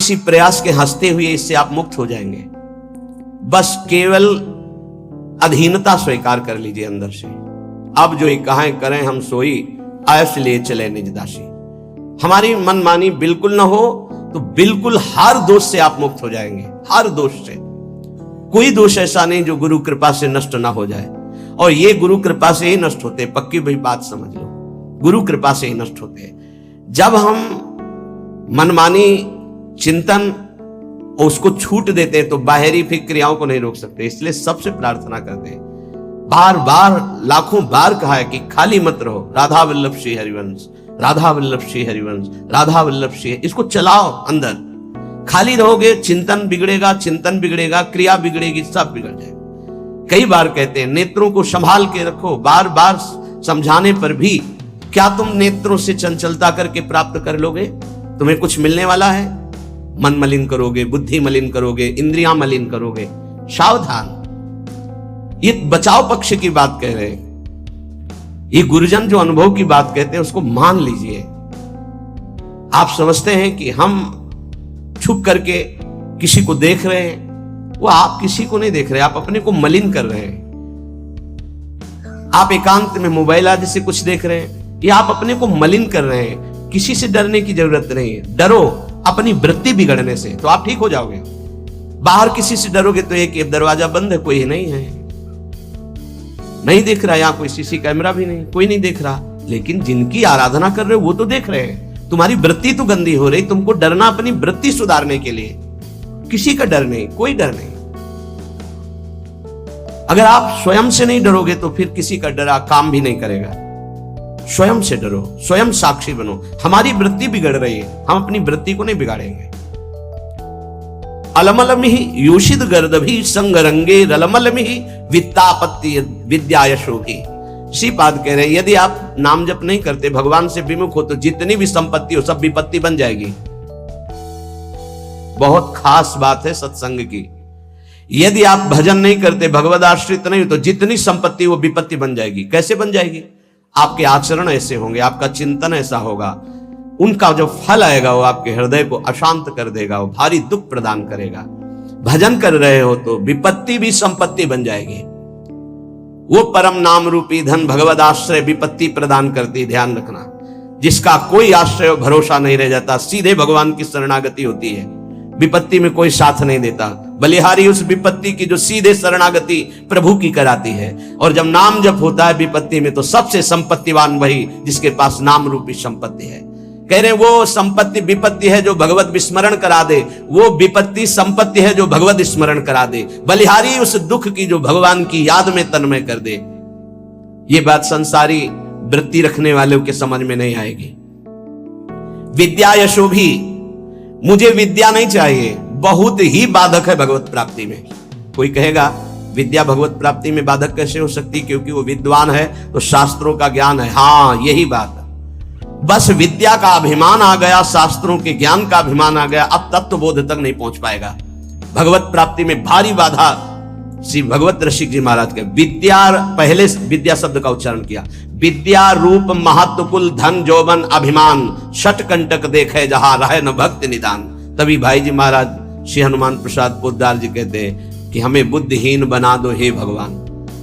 किसी प्रयास के हंसते हुए इससे आप मुक्त हो जाएंगे। बस केवल अधीनता स्वीकार कर लीजिए अंदर से। अब जो कहां करें हम सोई, आयस लिए चले निज दासी। हमारी मनमानी बिल्कुल ना हो तो बिल्कुल हर दोष से आप मुक्त हो जाएंगे। हर दोष से, कोई दोष ऐसा नहीं जो गुरु कृपा से नष्ट ना हो जाए। और ये गुरु कृपा से ही नष्ट होते, पक्की भाई बात समझ लो, गुरु कृपा से ही नष्ट होते। जब हम मनमानी चिंतन और उसको छूट देते हैं तो बाहरी फिर क्रियाओं को नहीं रोक सकते। इसलिए सबसे प्रार्थना करते हैं, बार बार लाखों बार कहा है कि खाली मत रहो। राधा वल्लभ श्री हरिवंश, राधा वल्लभ श्री हरिवंश, राधा वल्लभ श्री, इसको चलाओ अंदर। खाली रहोगे चिंतन बिगड़ेगा, चिंतन बिगड़ेगा, क्रिया बिगड़ेगी, सब बिगड़ जाएगा। कई बार कहते हैं नेत्रों को संभाल के रखो। बार बार समझाने पर भी क्या तुम नेत्रों से चंचलता करके प्राप्त कर लोगे? तुम्हें कुछ मिलने वाला है? मन मलिन करोगे, बुद्धि मलिन करोगे, इंद्रियां मलिन करोगे। सावधान, ये बचाव पक्ष की बात कह रहे हैं। ये गुरुजन जो अनुभव की बात कहते हैं उसको मान लीजिए। आप समझते हैं कि हम छुप करके किसी को देख रहे हैं, वो आप किसी को नहीं देख रहे, आप अपने को मलिन कर रहे हैं। आप एकांत में मोबाइल आदि से कुछ देख रहे हैं, ये आप अपने को मलिन कर रहे हैं। किसी से डरने की जरूरत नहीं है। डरो अपनी वृत्ति बिगड़ने से तो आप ठीक हो जाओगे। बाहर किसी से डरोगे तो एक दरवाजा बंद है, कोई नहीं है, नहीं देख रहा, यहां कोई सीसी कैमरा भी नहीं, कोई नहीं देख रहा। लेकिन जिनकी आराधना कर रहे हो वो तो देख रहे हैं। तुम्हारी वृत्ति तो गंदी हो रही। तुमको डरना अपनी वृत्ति सुधारने के लिए, किसी का डर नहीं, कोई डर नहीं। अगर आप स्वयं से नहीं डरोगे तो फिर किसी का डरा काम भी नहीं करेगा। स्वयं से डरो, स्वयं साक्षी बनो। हमारी वृत्ति बिगड़ रही है, हम अपनी वृत्ति को नहीं बिगाड़ेंगे। अलमलमि योषित गर्दभी संगरंगे रलमलमि वित्तापत्ति विद्या यशोभी। श्रीपाद कह रहे हैं यदि आप नाम जप नहीं करते, भगवान से विमुख हो, तो जितनी भी संपत्ति हो सब विपत्ति बन जाएगी। बहुत खास बात है सत्संग की। यदि आप भजन नहीं करते, भगवद आश्रित नहीं हो, तो जितनी संपत्ति वो विपत्ति बन जाएगी। कैसे बन जाएगी? आपके आचरण ऐसे होंगे, आपका चिंतन ऐसा होगा, उनका जो फल आएगा वो आपके हृदय को अशांत कर देगा, वो भारी दुख प्रदान करेगा। भजन कर रहे हो तो विपत्ति भी संपत्ति बन जाएगी। वो परम नाम रूपी धन भगवद आश्रय विपत्ति प्रदान करती, ध्यान रखना। जिसका कोई आश्रय भरोसा नहीं रह जाता, सीधे भगवान की शरणागति होती है, विपत्ति में कोई साथ नहीं देता। बलिहारी उस विपत्ति की जो सीधे शरणागति प्रभु की कराती है। और जब नाम जप होता है विपत्ति में, तो सबसे संपत्तिवान वही जिसके पास नाम रूपी संपत्ति है। कह रहे वो संपत्ति विपत्ति है जो भगवत विस्मरण करा दे, वो विपत्ति संपत्ति है जो भगवत स्मरण करा दे। बलिहारी उस दुख की जो भगवान की याद में तन्मय कर दे। ये बात संसारी वृत्ति रखने वालों के समझ में नहीं आएगी। विद्या यशोभी, मुझे विद्या नहीं चाहिए, बहुत ही बाधक है भगवत प्राप्ति में। कोई कहेगा विद्या भगवत प्राप्ति में बाधक कैसे हो सकती? क्योंकि वो विद्वान है तो शास्त्रों का ज्ञान है। हाँ, यही बात। बस विद्या का अभिमान आ गया, शास्त्रों के ज्ञान का अभिमान आ गया, अब तत्वबोध तक नहीं पहुंच पाएगा। भगवत प्राप्ति में भारी बाधा श्री भगवत रसिक जी महाराज के। विद्या, पहले विद्या शब्द का उच्चारण किया। विद्या रूप महत्व कुल धन जौबन अभिमान, षट कंटक देखे जहां रहे न भक्त निदान। तभी भाई जी महाराज श्री हनुमान प्रसाद पोद्दार जी कहते हैं कि हमें बुद्धिहीन बना दो हे भगवान।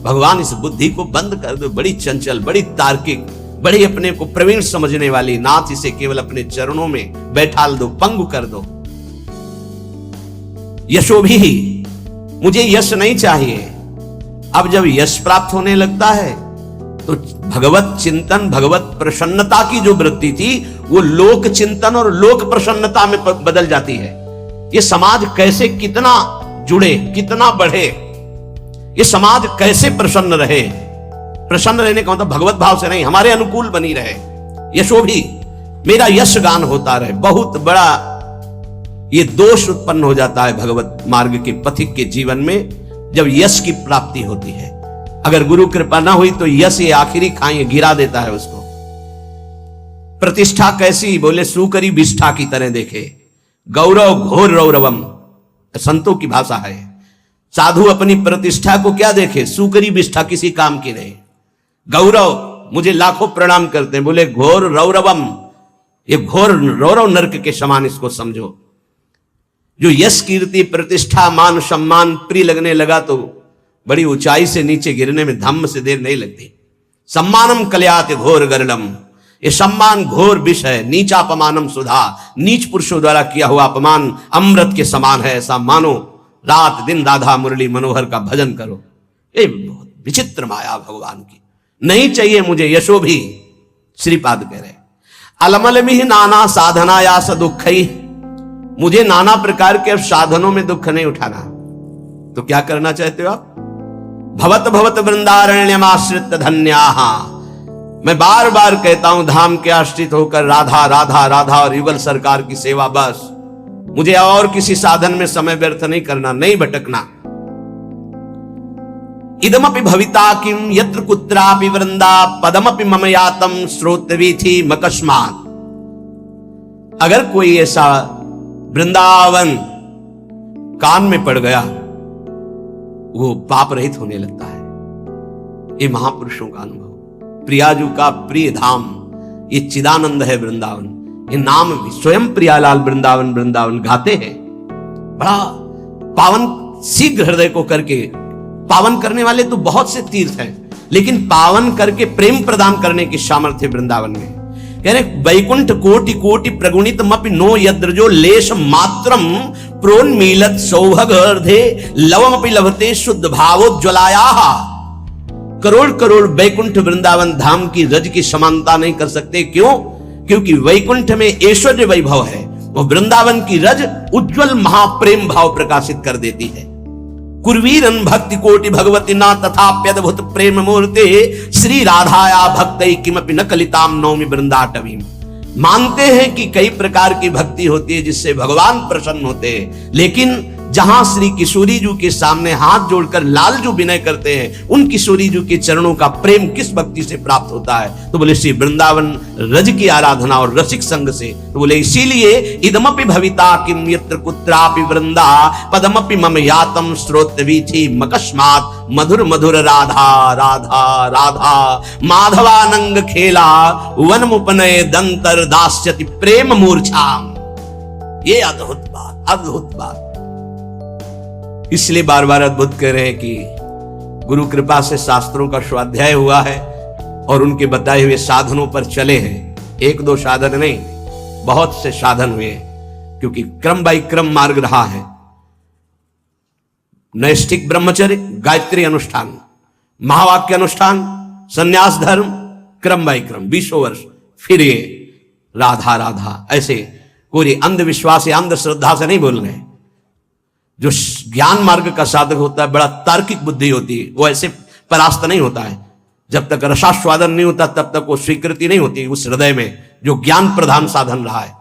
भगवान इस बुद्धि को बंद कर दो, बड़ी चंचल, बड़ी तार्किक, बड़ी अपने को प्रवीण समझने वाली। नाथ इसे केवल अपने चरणों में बैठाल दो, पंगु कर दो। यशोभी, मुझे यश नहीं चाहिए। अब जब यश प्राप्त होने लगता है तो भगवत चिंतन, भगवत प्रसन्नता की जो वृत्ति थी वो लोक चिंतन और लोक प्रसन्नता में बदल जाती है। ये समाज कैसे कितना जुड़े, कितना बढ़े, ये समाज कैसे प्रसन्न रहे। प्रसन्न रहने का मतलब भगवत भाव से नहीं, हमारे अनुकूल बनी रहे। यशोभी, मेरा यश गान होता रहे। बहुत बड़ा ये दोष उत्पन्न हो जाता है भगवत मार्ग के पथिक के जीवन में जब यश की प्राप्ति होती है। अगर गुरु कृपा ना हुई तो यश ये आखिरी खाई गिरा देता है उसको। प्रतिष्ठा कैसी? बोले सूकरी विष्ठा की तरह देखे, गौरव घोर रौरवम, संतों की भाषा है। साधु अपनी प्रतिष्ठा को क्या देखे? सूकरी विष्ठा, किसी काम की नहीं। गौरव, मुझे लाखों प्रणाम करते हैं, बोले घोर रौरवम, ये घोर रौरव नरक के समान इसको समझो। जो यश कीर्ति प्रतिष्ठा मान सम्मान प्रिय लगने लगा तो बड़ी ऊंचाई से नीचे गिरने में धम्म से देर नहीं लगती। सम्मानम कल्याति घोर गरलम, ये सम्मान घोर विष है। नीचापमानम सुधा, नीच पुरुषों द्वारा किया हुआ अपमान अमृत के समान है। ऐसा मानो रात दिन राधा मुरली मनोहर का भजन करो। ये बहुत विचित्र माया भगवान की। नहीं चाहिए मुझे यशो भी। श्रीपाद कह रहे अलमलमिहि नाना साधनायास दुखई, मुझे नाना प्रकार के साधनों में दुख नहीं उठाना। तो क्या करना चाहते हो आप? भवत भवत वृंदारण्यमाश्रित धन्याः, मैं बार बार कहता हूं धाम के आश्रित होकर राधा राधा राधा और युगल सरकार की सेवा बस। मुझे और किसी साधन में समय व्यर्थ नहीं करना, नहीं भटकना। इदमपि भविता किम यत्र कुत्रापि वृंदा पदमपि मम यातम श्रोतवीथि मकस्मात्। अगर कोई ऐसा वृंदावन कान में पड़ गया वो पाप रहित होने लगता है। ये महापुरुषों का अनुभव। प्रियाजू का प्रिय धाम ये चिदानंद है वृंदावन। ये नाम भी स्वयं प्रियालाल वृंदावन वृंदावन गाते हैं। बड़ा पावन शीघ्र हृदय को करके, पावन करने वाले तो बहुत से तीर्थ हैं, लेकिन पावन करके प्रेम प्रदान करने की सामर्थ्य वृंदावन में। कह रहे वैकुंठ कोटि कोटि प्रगुणित मपि नो यद्रजो लेश मात्रम प्रोन्मीलत सौभगर्धे लवमपि लभते शुद्ध भावोज्ज्वलायाः। करोड़ करोड़ वैकुंठ वृंदावन धाम की रज की समानता नहीं कर सकते। क्यों? क्योंकि वैकुंठ में ऐश्वर्य वैभव है, वो वृंदावन की रज उज्जवल महाप्रेम भाव प्रकाशित कर देती है। कुर्वीरन भक्ति कोटि भगवती ना तथाप्यद्भुत प्रेम मूर्ते श्री राधाया भक्तै किमपि न कलिताम नौमि वृंदाटवीम। मानते हैं कि कई प्रकार की भक्ति होती है जिससे भगवान प्रसन्न होते हैं, लेकिन जहां श्री किशोरी जी के सामने हाथ जोड़कर लाल जो विनय करते हैं, उन किशोरी जी के चरणों का प्रेम किस भक्ति से प्राप्त होता है? तो बोले श्री वृंदावन रज की आराधना और रसिक संग से। तो बोले इसीलिए इदमपि भविता किम यत्र कुत्रापि वृंदा पदमपि मम यातम श्रोतवीथि मकस्मात्। मधुर मधुर राधा राधा राधा माधवानंग खेला वन मुपनय दंतर दास्यति प्रेम मूर्छाम। ये अद्भुत बात, अद्भुत बात। इसलिए बार बार अद्भुत कह रहे हैं कि गुरु कृपा से शास्त्रों का स्वाध्याय हुआ है और उनके बताए हुए साधनों पर चले हैं। एक दो साधन नहीं, बहुत से साधन हुए हैं, क्योंकि क्रम बाई क्रम मार्ग रहा है। नैष्ठिक ब्रह्मचर्य, गायत्री अनुष्ठान, महावाक्य अनुष्ठान, संन्यास धर्म, क्रम बाई क्रम 20 वर्ष, फिर ये राधा राधा। ऐसे कोई अंधविश्वास या अंधश्रद्धा से नहीं बोल रहे। जो ज्ञान मार्ग का साधक होता है, बड़ा तार्किक बुद्धि होती है, वो ऐसे परास्त नहीं होता है। जब तक रसास्वादन नहीं होता तब तक वो स्वीकृति नहीं होती उस हृदय में जो ज्ञान प्रधान साधन रहा है।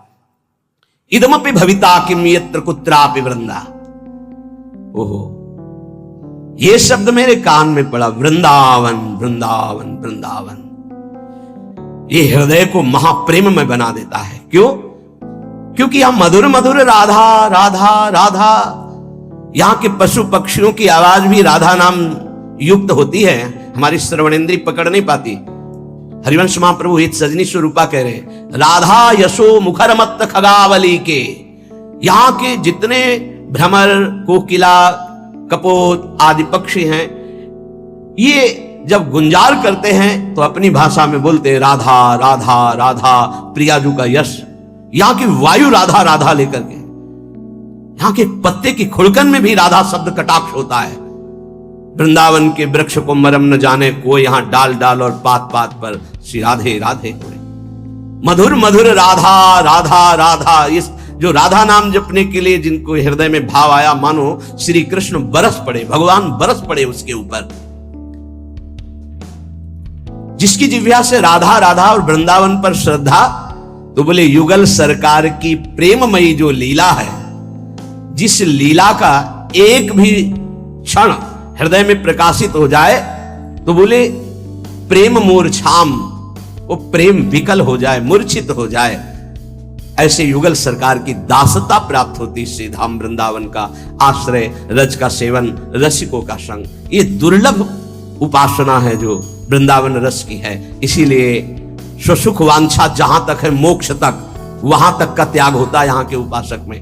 इदमपि भविता किम यत्र कुत्रापि वृंदा। ओहो, ये शब्द मेरे कान में पड़ा, वृंदावन वृंदावन वृंदावन। ये हृदय को महाप्रेम में बना देता है। क्यों? क्योंकि यहां मधुर मधुर राधा राधा राधा। यहां के पशु पक्षियों की आवाज भी राधा नाम युक्त होती है, हमारी श्रवणेन्द्री पकड़ नहीं पाती। हरिवंश महाप्रभु हित सजनी स्वरूपा कह रहे राधा यशो मुखर मत खगावली के। यहां के जितने भ्रमर, कोकिला, कपोत आदि पक्षी हैं, ये जब गुंजार करते हैं तो अपनी भाषा में बोलते हैं राधा राधा राधा, प्रियाजू का यश। यहां की वायु राधा राधा लेकर के, यहां के पत्ते की खुड़कन में भी राधा शब्द कटाक्ष होता है। वृंदावन के वृक्ष को मरम न जाने को, यहां डाल डाल और पात पात पर श्री राधे राधे कोई। मधुर मधुर राधा राधा राधा। इस जो राधा नाम जपने के लिए जिनको हृदय में भाव आया, मानो श्री कृष्ण बरस पड़े, भगवान बरस पड़े उसके ऊपर। जिसकी जिह्वा से राधा राधा और वृंदावन पर श्रद्धा, तो बोले युगल सरकार की प्रेममयी जो लीला है, जिस लीला का एक भी क्षण हृदय में प्रकाशित हो जाए तो बोले प्रेम मूर्छाम, वो प्रेम विकल हो जाए, मूर्छित हो जाए। ऐसे युगल सरकार की दासता प्राप्त होती श्री धाम वृंदावन का आश्रय, रज का सेवन, रसिकों का संग। ये दुर्लभ उपासना है जो वृंदावन रस की है। इसीलिए स्वसुख वांछा जहां तक है, मोक्ष तक, वहां तक का त्याग होता है यहाँ के उपासक में।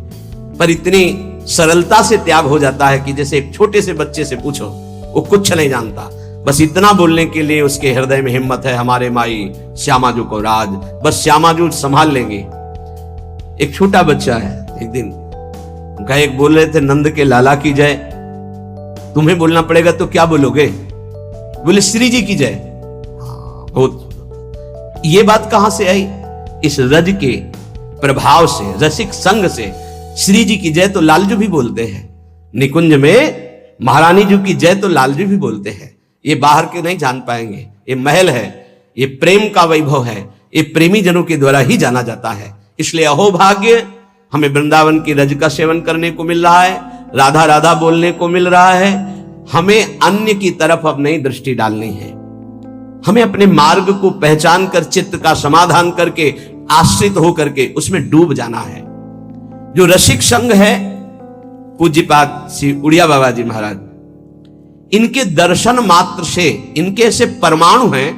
पर इतनी सरलता से त्याग हो जाता है कि जैसे एक छोटे से बच्चे से पूछो, वो कुछ नहीं जानता, बस इतना बोलने के लिए उसके हृदय में हिम्मत है, हमारे माई श्यामाजू को राज, बस श्यामाजू संभाल लेंगे। एक छोटा बच्चा है, एक दिन उनका एक बोल रहे थे, नंद के लाला की जय। तुम्हें बोलना पड़ेगा तो क्या बोलोगे? बोले श्री जी की जय। बहुत ये बात कहां से आई? इस रज के प्रभाव से, रसिक संग से। श्री जी की जय तो लालजू भी बोलते हैं, निकुंज में महारानी जी की जय तो लालजू भी बोलते हैं। ये बाहर के नहीं जान पाएंगे, ये महल है, ये प्रेम का वैभव है, ये प्रेमी जनों के द्वारा ही जाना जाता है। इसलिए अहो भाग्य, हमें वृंदावन की रज का सेवन करने को मिल रहा है, राधा राधा बोलने को मिल रहा है। हमें अन्य की तरफ अब नहीं दृष्टि डालनी है, हमें अपने मार्ग को पहचान कर चित्त का समाधान करके, आश्रित होकर के उसमें डूब जाना है। जो रसिक संग है, पूज्यपाद श्री उड़िया बाबा जी महाराज, इनके दर्शन मात्र से, इनके ऐसे परमाणु हैं,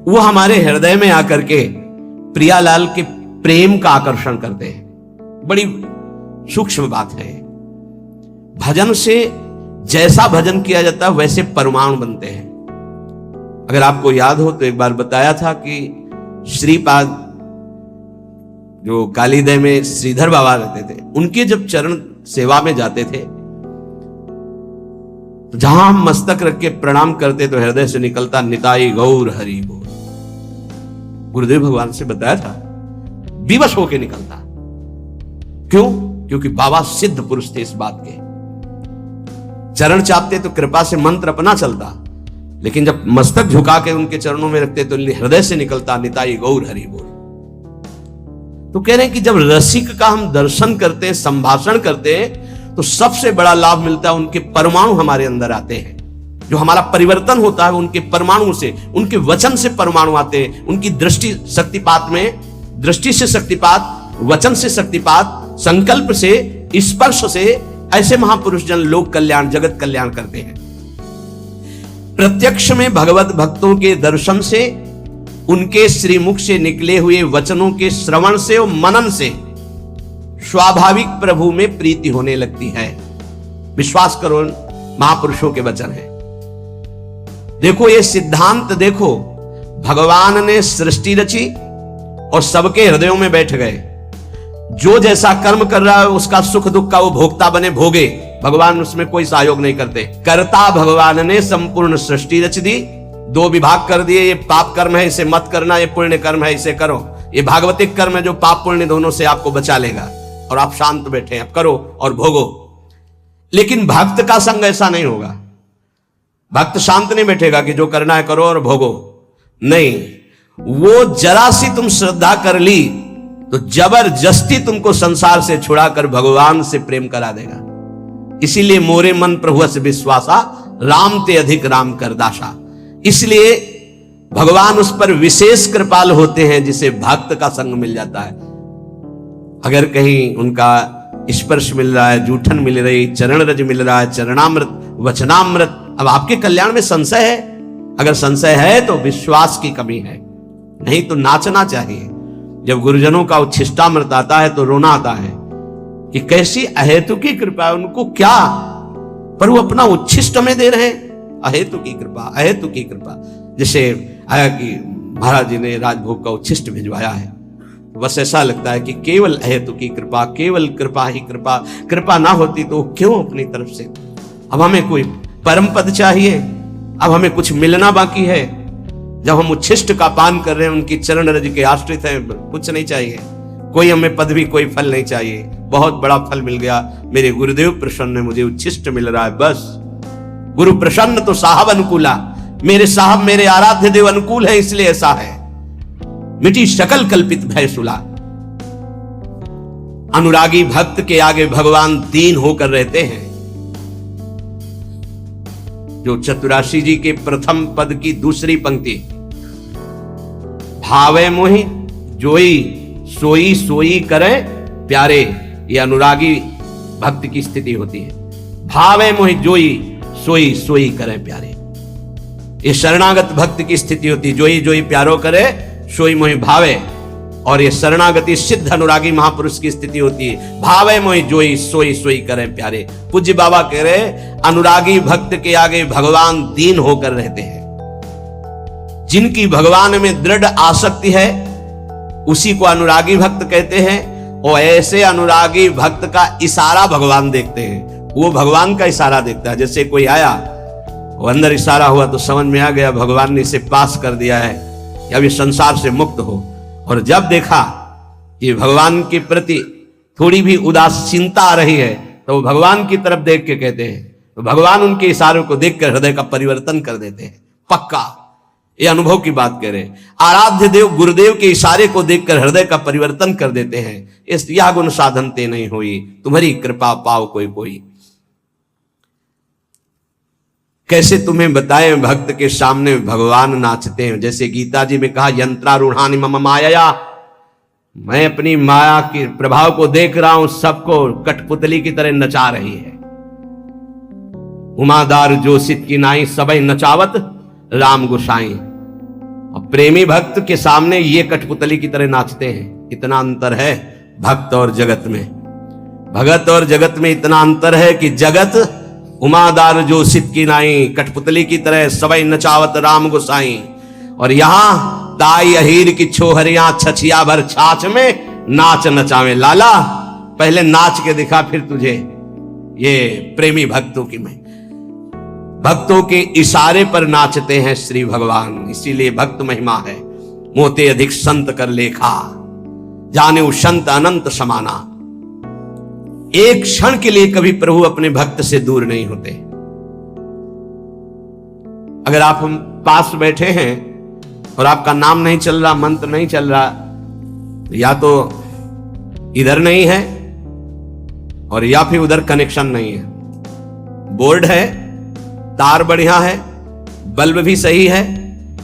वो हमारे हृदय में आकर के प्रियालाल के प्रेम का आकर्षण करते हैं। बड़ी सूक्ष्म बात है। भजन से जैसा भजन किया जाता है वैसे परमाणु बनते हैं। अगर आपको याद हो तो एक बार बताया था कि श्रीपाद जो कालीदय में श्रीधर बाबा रहते थे, उनके जब चरण सेवा में जाते थे, तो जहां हम मस्तक रख के प्रणाम करते तो हृदय से निकलता निताई गौर हरि बोल। गुरुदेव भगवान से बताया था, विवश होके निकलता। क्यों? क्योंकि बाबा सिद्ध पुरुष थे इस बात के। चरण चापते तो कृपा से मंत्र अपना चलता, लेकिन जब मस्तक झुका के उनके चरणों में रखते तो हृदय से निकलता निताई गौर हरि बोल। तो कह रहे हैं कि जब रसिक का हम दर्शन करते हैं, संभाषण करते हैं, तो सबसे बड़ा लाभ मिलता है, उनके परमाणु हमारे अंदर आते हैं। जो हमारा परिवर्तन होता है उनके परमाणु से, उनके वचन से परमाणु आते हैं। उनकी दृष्टि शक्तिपात में, दृष्टि से शक्तिपात, वचन से शक्तिपात, संकल्प से, स्पर्श से ऐसे महापुरुष जन लोक कल्याण, जगत कल्याण करते हैं। प्रत्यक्ष में भगवत भक्तों के दर्शन से, उनके श्रीमुख से निकले हुए वचनों के श्रवण से और मनन से स्वाभाविक प्रभु में प्रीति होने लगती है। विश्वास करो, महापुरुषों के वचन है। देखो ये सिद्धांत देखो, भगवान ने सृष्टि रची और सबके हृदयों में बैठ गए। जो जैसा कर्म कर रहा है उसका सुख दुख का वो भोक्ता बने, भोगे। भगवान उसमें कोई सहयोग नहीं करते। कर्ता भगवान ने संपूर्ण सृष्टि रच दी, दो विभाग कर दिए, ये पाप कर्म है इसे मत करना, ये पुण्य कर्म है इसे करो। ये भागवतिक कर्म है जो पाप पुण्य दोनों से आपको बचा लेगा, और आप शांत बैठे, अब करो और भोगो। लेकिन भक्त का संग ऐसा नहीं होगा। भक्त शांत नहीं बैठेगा कि जो करना है करो और भोगो, नहीं। वो जरा सी तुम श्रद्धा कर ली तो जबरदस्ती तुमको संसार से छुड़ाकर भगवान से प्रेम करा देगा। इसीलिए मोरे मन प्रभु से विश्वासा, राम ते अधिक राम कर दासा। इसलिए भगवान उस पर विशेष कृपाल होते हैं जिसे भक्त का संग मिल जाता है। अगर कहीं उनका स्पर्श मिल रहा है, जूठन मिल रही, चरण रज मिल रहा है, चरणामृत, वचनामृत, अब आपके कल्याण में संशय है। अगर संशय है तो विश्वास की कमी है, नहीं तो नाचना चाहिए। जब गुरुजनों का उच्छिष्टामृत आता है तो रोना आता है कि कैसी अहेतु की कृपा, उनको क्या, पर वो अपना उच्छिष्ट में दे रहे हैं। अहेतु की कृपा, अहेतु की कृपा। जैसे आया कि महाराज जी ने राजभोग का उच्छिष्ट भिजवाया है, बस ऐसा लगता है कि केवल अहेतु की कृपा, केवल कृपा ही कृपा। कृपा ना होती तो क्यों अपनी तरफ से। अब हमें कोई परम पद चाहिए, अब हमें कुछ मिलना बाकी है। जब हम उच्छिष्ट का पान कर रहे हैं, उनकी चरण रज के आश्रित हैं, कुछ नहीं चाहिए, कोई हमें पदवी, कोई फल नहीं चाहिए। बहुत बड़ा फल मिल गया, मेरे गुरुदेव प्रसन्न है, मुझे उच्छिष्ट मिल रहा है, बस। गुरु प्रसन्न तो साहब अनुकूला, मेरे साहब मेरे आराध्य देव अनुकूल है, इसलिए ऐसा है। मिटी सकल कल्पित भय सुला। अनुरागी भक्त के आगे भगवान दीन होकर रहते हैं। जो चतुराशी जी के प्रथम पद की दूसरी पंक्ति, भावे मोहि जोई सोई सोई करे प्यारे, ये अनुरागी भक्त की स्थिति होती है। भावे मोहि जोई सोई सोई करे प्यारे, ये शरणागत भक्त की स्थिति होती है। जोई जोई प्यारो करे, सोई मोहि भावे। और ये शरणागति सिद्ध अनुरागी महापुरुष की स्थिति होती है। भावे मोहि जोई सोई सोई करें प्यारे। पूज्य बाबा कह रहे अनुरागी भक्त के आगे भगवान दीन होकर रहते हैं। जिनकी भगवान में दृढ़ आसक्ति है उसी को अनुरागी भक्त कहते हैं। और ऐसे अनुरागी भक्त का इशारा भगवान देखते हैं। वो भगवान का इशारा देखता है। जैसे कोई आया, वो अंदर इशारा हुआ तो समझ में आ गया भगवान ने इसे पास कर दिया है, या ये संसार से मुक्त हो। और जब देखा कि भगवान के प्रति थोड़ी भी उदासीनता आ रही है तो वो भगवान की तरफ देख के कहते हैं, तो भगवान उनके इशारों को देखकर हृदय का परिवर्तन कर देते हैं। पक्का ये अनुभव की बात कह रहे हैं। आराध्य देव गुरुदेव के इशारे को देखकर हृदय का परिवर्तन कर देते हैं। इस यह गुण साधन ते नहीं हुई, तुम्हारी कृपा पाओ कोई कोई। कैसे तुम्हें बताएं भक्त के सामने भगवान नाचते हैं। जैसे गीता जी में कहा यंत्रारूढ़ानि मम माया, मैं अपनी माया के प्रभाव को देख रहा हूं, सबको कठपुतली की तरह नचा रही है। उमादार जोशित की नाई सबई नचावत राम गोसाई। और प्रेमी भक्त के सामने ये कठपुतली की तरह नाचते हैं। इतना अंतर है भक्त और जगत में। भगत और जगत में इतना अंतर है कि जगत उमादार जोशित की नाई कठपुतली की तरह सबई नचावत राम गोसाई, और यहां ताई अहीर की छोहरियां छछिया भर छाछ में नाच नचावे लाला। पहले नाच के दिखा फिर तुझे। ये प्रेमी भक्तों की मैं भक्तों के इशारे पर नाचते हैं श्री भगवान। इसीलिए भक्त महिमा है। मोते अधिक संत कर लेखा, जाने संत अनंत समाना। एक क्षण के लिए कभी प्रभु अपने भक्त से दूर नहीं होते। अगर आप हम पास बैठे हैं और आपका नाम नहीं चल रहा, मंत्र नहीं चल रहा, या तो इधर नहीं है और या फिर उधर कनेक्शन नहीं है। बोर्ड है, तार बढ़िया है, बल्ब भी सही है,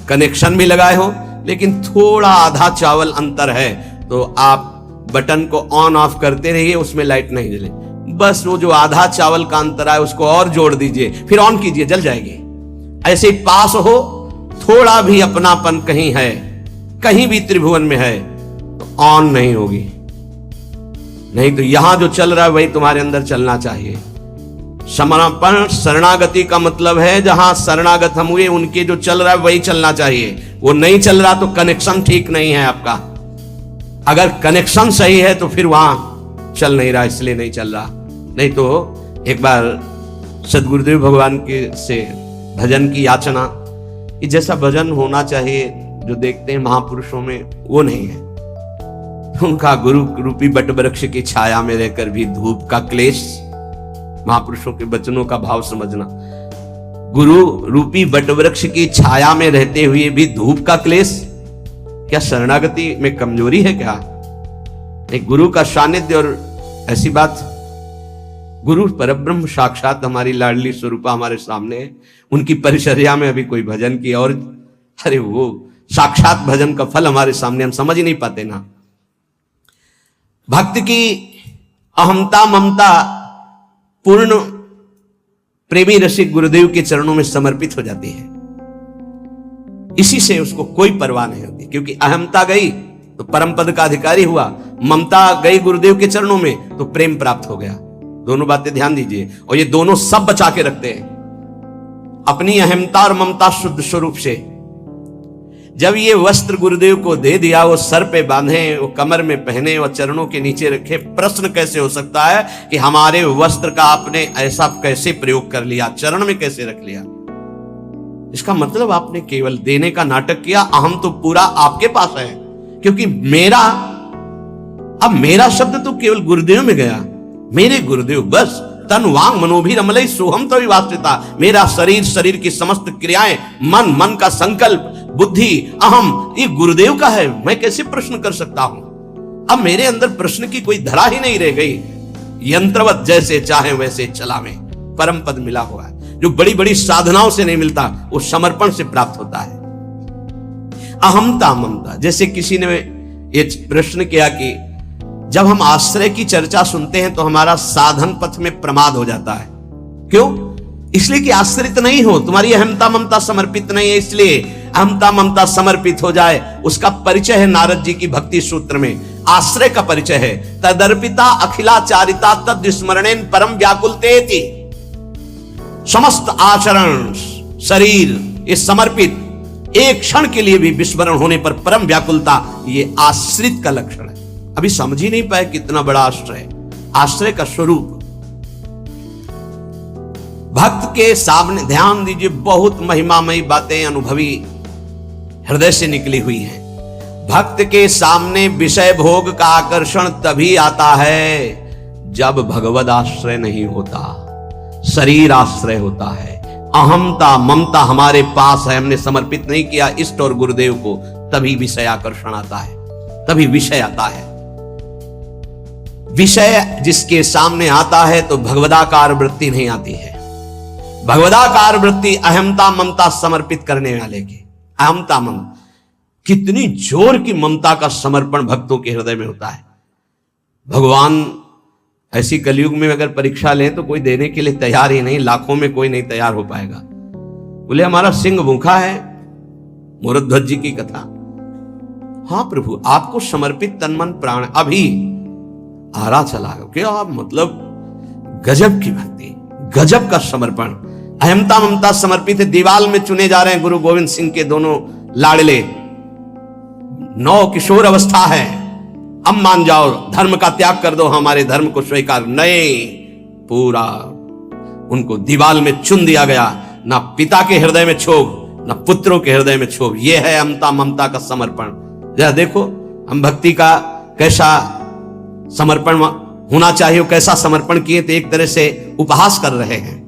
कनेक्शन भी लगाए हो, लेकिन थोड़ा आधा चावल अंतर है, तो आप बटन को ऑन ऑफ करते रहिए, उसमें लाइट नहीं जले। बस वो जो आधा चावल का अंतर है उसको और जोड़ दीजिए, फिर ऑन कीजिए, जल जाएगी। ऐसे ही पास हो, थोड़ा भी अपनापन कहीं है, कहीं भी त्रिभुवन में है, तो ऑन नहीं होगी। नहीं तो यहां जो चल रहा है वही तुम्हारे अंदर चलना चाहिए। समर्पण शरणागति का मतलब है जहां शरणागत हम हुए उनके जो चल रहा है वही चलना चाहिए। वो नहीं चल रहा तो कनेक्शन ठीक नहीं है आपका। अगर कनेक्शन सही है तो फिर वहां चल नहीं रहा, इसलिए नहीं चल रहा। नहीं तो एक बार सदगुरुदेव भगवान के से भजन की याचना कि जैसा भजन होना चाहिए जो देखते हैं महापुरुषों में वो नहीं है। उनका गुरु रूपी बट वृक्ष की छाया में रहकर भी धूप का क्लेश, महापुरुषों के वचनों का भाव समझना। गुरु रूपी बट वृक्ष की छाया में रहते हुए भी धूप का क्लेश, क्या शरणागति में कमजोरी है क्या? एक गुरु का सानिध्य, और ऐसी बात गुरु परब्रह्म साक्षात हमारी लाडली स्वरूपा हमारे सामने है। उनकी परिचर्या में अभी कोई भजन की और अरे वो साक्षात भजन का फल हमारे सामने, हम समझ ही नहीं पाते ना। भक्त की अहमता ममता पूर्ण प्रेमी रसिक गुरुदेव के चरणों में समर्पित हो जाती है। इसी से उसको कोई परवाह नहीं होती, क्योंकि अहमता गई तो परम पद का अधिकारी हुआ, ममता गई गुरुदेव के चरणों में तो प्रेम प्राप्त हो गया। दोनों बातें ध्यान दीजिए, और ये दोनों सब बचा के रखते हैं अपनी अहमता और ममता शुद्ध स्वरूप से। जब ये वस्त्र गुरुदेव को दे दिया, वो सर पे बांधे, वो कमर में पहने, वो चरणों के नीचे रखे, प्रश्न कैसे हो सकता है कि हमारे वस्त्र का आपने ऐसा कैसे प्रयोग कर लिया, चरण में कैसे रख लिया? इसका मतलब आपने केवल देने का नाटक किया। अहम तो पूरा आपके पास है, क्योंकि मेरा शब्द तो केवल गुरुदेव में गया। मेरे गुरुदेव बस तन वांग मनोभिरमलई सोहम तो विवासिता। मेरा शरीर की समस्त क्रियाएं, मन का संकल्प, बुद्धि, अहम, ये गुरुदेव का है। मैं कैसे प्रश्न कर सकता हूं? अब मेरे अंदर प्रश्न की कोई धरा ही नहीं रह गई। यंत्रवत जैसे चाहे वैसे चलावें, परम पद मिला हुआ है जो बड़ी बड़ी साधनाओं से नहीं मिलता, वो समर्पण से प्राप्त होता है। अहमता ममता, जैसे किसी ने ये प्रश्न किया कि जब हम आश्रय की चर्चा सुनते हैं तो हमारा साधन पथ में प्रमाद हो जाता है। क्यों? इसलिए कि आश्रित नहीं हो, तुम्हारी अहमता ममता समर्पित नहीं है, इसलिए अहमता ममता समर्पित हो जाए, उसका परिचय है नारद जी की भक्ति सूत्र में, आश्रय का परिचय है। तदर्पिता अखिलाचारिता तद स्मरणेन परम व्याकुलतेति। समस्त आचरण शरीर ये समर्पित, एक क्षण के लिए भी विस्मरण होने पर परम व्याकुलता, ये आश्रित का लक्षण है। अभी समझ ही नहीं पाए कितना बड़ा आश्रय, आश्रय का स्वरूप। भक्त के सामने ध्यान दीजिए, बहुत महिमामयी बातें अनुभवी हृदय से निकली हुई हैं। भक्त के सामने विषय भोग का आकर्षण तभी आता है जब भगवद आश्रय नहीं होता, शरीर आश्रय होता है। अहमता ममता हमारे पास है, हमने समर्पित नहीं किया इष्ट और गुरुदेव को, तभी विषय आकर्षण आता है, तभी विषय आता है। विषय जिसके सामने आता है तो भगवदाकार वृत्ति नहीं आती है। भगवदाकार वृत्ति अहमता ममता समर्पित करने वाले की, अहमता ममता, कितनी जोर की ममता का समर्पण भक्तों के हृदय में होता है। भगवान ऐसी कलयुग में अगर परीक्षा लें तो कोई देने के लिए तैयार ही नहीं, लाखों में कोई नहीं तैयार हो पाएगा। बोले हमारा सिंह भूखा है, मूरध्वज जी की कथा। हाँ प्रभु, आपको समर्पित तन मन प्राण, अभी आरा चला क्या मतलब, गजब की भक्ति, गजब का समर्पण। अहमता ममता समर्पित है। दीवाल में चुने जा रहे हैं गुरु गोविंद सिंह के दोनों लाडले, 9 किशोर अवस्था है, अब मान जाओ, धर्म का त्याग कर दो, हमारे धर्म को स्वीकार नहीं। पूरा उनको दीवाल में चुन दिया गया, ना पिता के हृदय में क्षोभ, ना पुत्रों के हृदय में क्षोभ। यह है अहमता ममता का समर्पण। जरा देखो हम भक्ति का कैसा समर्पण होना चाहिए, कैसा समर्पण किए, तो एक तरह से उपहास कर रहे हैं।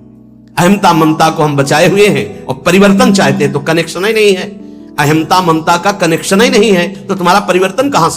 अहमता ममता को हम बचाए हुए हैं और परिवर्तन चाहते हैं तो कनेक्शन ही नहीं है। अहमता ममता का कनेक्शन ही नहीं है तो तुम्हारा परिवर्तन कहां से